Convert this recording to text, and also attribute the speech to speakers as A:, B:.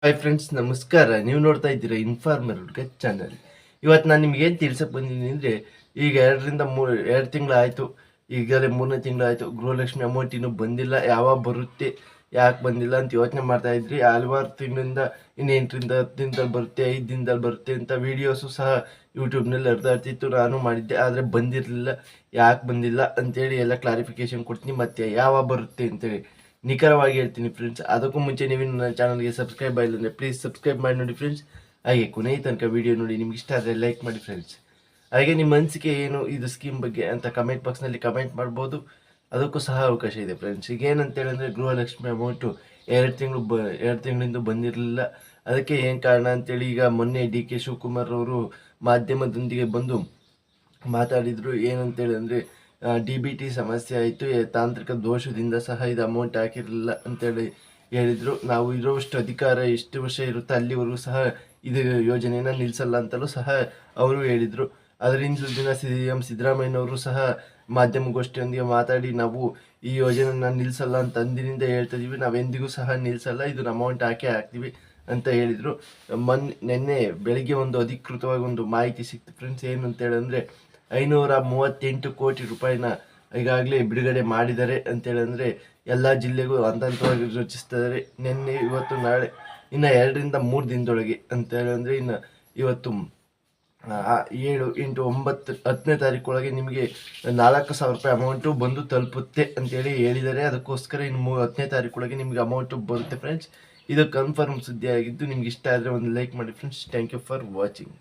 A: Hi friends, ನಮಸ್ಕಾರ. ನೀವು ನೋಡ್ತಾ ಇದ್ದೀರಾ ಇನ್ಫಾರ್ಮರ್ ಹುಡುಗ ಚಾನಲ್. ಇವತ್ತು ನಾನು ನಿಮ್ಗೆ ಏನು ತಿಳ್ಸಕ್ಕೆ ಬಂದಿದ್ದೀನಿ ಅಂದರೆ, ಈಗ 2 ತಿಂಗಳಾಯಿತು, ಈಗಲೇ 3ನೇ ತಿಂಗಳಾಯಿತು. ಗೃಹಲಕ್ಷ್ಮಿ ಅಮೌಂಟ್ ಇನ್ನೂ ಬಂದಿಲ್ಲ. ಯಾವಾಗ ಬರುತ್ತೆ, ಯಾಕೆ ಬಂದಿಲ್ಲ ಅಂತ ಯೋಚನೆ ಮಾಡ್ತಾ ಇದ್ರಿ. ಹಲವಾರು ತಿಂಗಳಿಂದ ಇನ್ನು 8ರಿಂದ 10 ದಿನದಲ್ಲಿ ಬರುತ್ತೆ, 5 ದಿನದಲ್ಲಿ ಬರುತ್ತೆ ಅಂತ ವೀಡಿಯೋಸು ಸಹ ಯೂಟ್ಯೂಬ್ನಲ್ಲಿ ಹರಿದಾಡ್ತಿತ್ತು. ನಾನು ಮಾಡಿದ್ದೆ, ಆದರೆ ಬಂದಿರಲಿಲ್ಲ. ಯಾಕೆ ಬಂದಿಲ್ಲ ಅಂತೇಳಿ ಎಲ್ಲ ಕ್ಲಾರಿಫಿಕೇಶನ್ ಕೊಡ್ತೀನಿ, ಮತ್ತು ಯಾವಾಗ ಬರುತ್ತೆ ಅಂತೇಳಿ ನಿಖರವಾಗಿ ಹೇಳ್ತೀನಿ ಫ್ರೆಂಡ್ಸ್. ಅದಕ್ಕೂ ಮುಂಚೆ ನೀವು ನನ್ನ ಚಾನಲ್ಗೆ ಸಬ್ಸ್ಕ್ರೈಬ್ ಆಗಿಲ್ಲ ಅಂದರೆ ಪ್ಲೀಸ್ ಸಬ್ಸ್ಕ್ರೈಬ್ ಮಾಡಿ ನೋಡಿ ಫ್ರೆಂಡ್ಸ್. ಹಾಗೆ ಕೊನೆಯ ತನಕ ವಿಡಿಯೋ ನೋಡಿ. ನಿಮ್ಗೆ ಇಷ್ಟ ಆದರೆ ಲೈಕ್ ಮಾಡಿ ಫ್ರೆಂಡ್ಸ್. ಹಾಗೆ ನಿಮ್ಮ ಅನಿಸಿಕೆ ಏನು ಇದು ಸ್ಕೀಮ್ ಬಗ್ಗೆ ಅಂತ ಕಮೆಂಟ್ ಬಾಕ್ಸ್ನಲ್ಲಿ ಕಮೆಂಟ್ ಮಾಡ್ಬೋದು. ಅದಕ್ಕೂ ಸಹ ಅವಕಾಶ ಇದೆ ಫ್ರೆಂಡ್ಸ್. ಈಗ ಏನಂತೇಳಿದ್ರೆ, ಗೃಹಲಕ್ಷ್ಮಿ ಅಮೌಂಟು 2 ತಿಂಗಳಿಂದ ಬಂದಿರಲಿಲ್ಲ. ಅದಕ್ಕೆ ಏನು ಕಾರಣ ಅಂತೇಳಿ ಈಗ ಮೊನ್ನೆ DK ಶಿವಕುಮಾರ್ ಅವರು ಮಾಧ್ಯಮದೊಂದಿಗೆ ಬಂದು ಮಾತಾಡಿದರು. ಏನಂತೇಳಿ ಅಂದರೆ, DBT ಸಮಸ್ಯೆ ಆಯಿತು, ತಾಂತ್ರಿಕ ದೋಷದಿಂದ ಸಹ ಇದು ಅಮೌಂಟ್ ಹಾಕಿರಲಿಲ್ಲ ಅಂತೇಳಿ ಹೇಳಿದರು. ನಾವು ಇರೋಷ್ಟು ಅಧಿಕಾರ ಎಷ್ಟು ವರ್ಷ ಇರುತ್ತೆ ಅಲ್ಲಿವರೆಗೂ ಸಹ ಇದು ಯೋಜನೆಯನ್ನು ನಿಲ್ಲಿಸಲ್ಲ ಅಂತಲೂ ಸಹ ಅವರು ಹೇಳಿದರು. ಅದರಿಂದ ದಿನ CM ಸಿದ್ದರಾಮಯ್ಯನವರು ಸಹ ಮಾಧ್ಯಮಗೋಷ್ಠಿಯೊಂದಿಗೆ ಮಾತಾಡಿ, ನಾವು ಈ ಯೋಜನೆಯನ್ನು ನಿಲ್ಲಿಸಲ್ಲ ಅಂತ ಅಂದಿನಿಂದ ಹೇಳ್ತಾ ಇದೀವಿ, ನಾವೆಂದಿಗೂ ಸಹ ನಿಲ್ಲಿಸಲ್ಲ, ಇದನ್ನ ಅಮೌಂಟ್ ಹಾಕ್ತೀವಿ ಅಂತ ಹೇಳಿದರು. ನಿನ್ನೆ ಬೆಳಿಗ್ಗೆ ಒಂದು ಅಧಿಕೃತವಾಗಿ ಒಂದು ಮಾಹಿತಿ ಸಿಕ್ತು ಫ್ರೆಂಡ್ಸ್. ಏನು ಅಂತೇಳಂದರೆ, 538 ಕೋಟಿ ರೂಪಾಯಿನ ಈಗಾಗಲೇ ಬಿಡುಗಡೆ ಮಾಡಿದ್ದಾರೆ ಅಂತೇಳಂದರೆ, ಎಲ್ಲ ಜಿಲ್ಲೆಗೂ ಹಂತವಾಗಿ ರಚಿಸ್ತಿದ್ದಾರೆ. ನಿನ್ನೆ ಇವತ್ತು ನಾಳೆ ಇನ್ನು 2ರಿಂದ 3 ದಿನದೊಳಗೆ ಅಂತೇಳಂದರೆ, ಇನ್ನು ಇವತ್ತು 7, 8, 9, 10ನೇ ತಾರೀಕೊಳಗೆ ನಿಮಗೆ 4,000 ರೂಪಾಯಿ ಅಮೌಂಟು ಬಂದು ತಲುಪುತ್ತೆ ಅಂತೇಳಿ ಹೇಳಿದ್ದಾರೆ. ಅದಕ್ಕೋಸ್ಕರ ಇನ್ನು 10ನೇ ತಾರೀಕೊಳಗೆ ನಿಮಗೆ ಅಮೌಂಟು ಬರುತ್ತೆ ಫ್ರೆಂಡ್ಸ್. ಇದು ಕನ್ಫರ್ಮ್ ಸುದ್ದಿ ಆಗಿದ್ದು, ನಿಮ್ಗೆ ಇಷ್ಟ ಆದರೆ ಒಂದು ಲೈಕ್ ಮಾಡಿ friends. Thank you for watching.